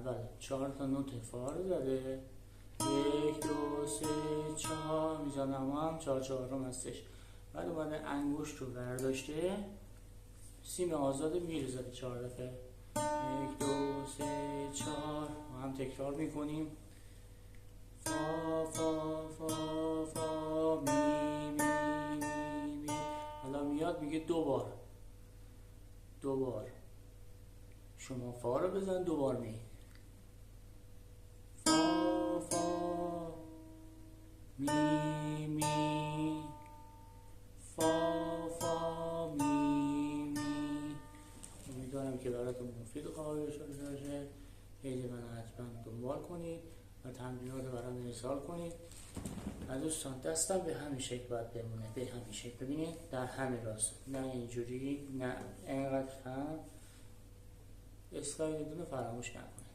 اول 4 تا نوت فا رو زده، 1 2 3 4 میزنم، هم 4 چهارم هستش. بعد اومده انگشت رو برداشته، سیم آزاد میره زده 4 دفعه، 1 2 3 4 هم تکرار میکنیم. فا فا فا فا می می می می. حالا میاد میگه دو بار شما فا رو بزن، 2 بار می. فا فا می می فا فا می می. امیدوارم که براتون مفید و قابل شده باشه. پیج من حتما دنبال کنید و تمرینات رو برام ارسال کنید. و دوستان دستم به همین شکل باید بمونه، به همین شکل. ببینید در همین راست، نه اینجوری، نه اینقدر کم. اسلاید رو فراموش نکنید.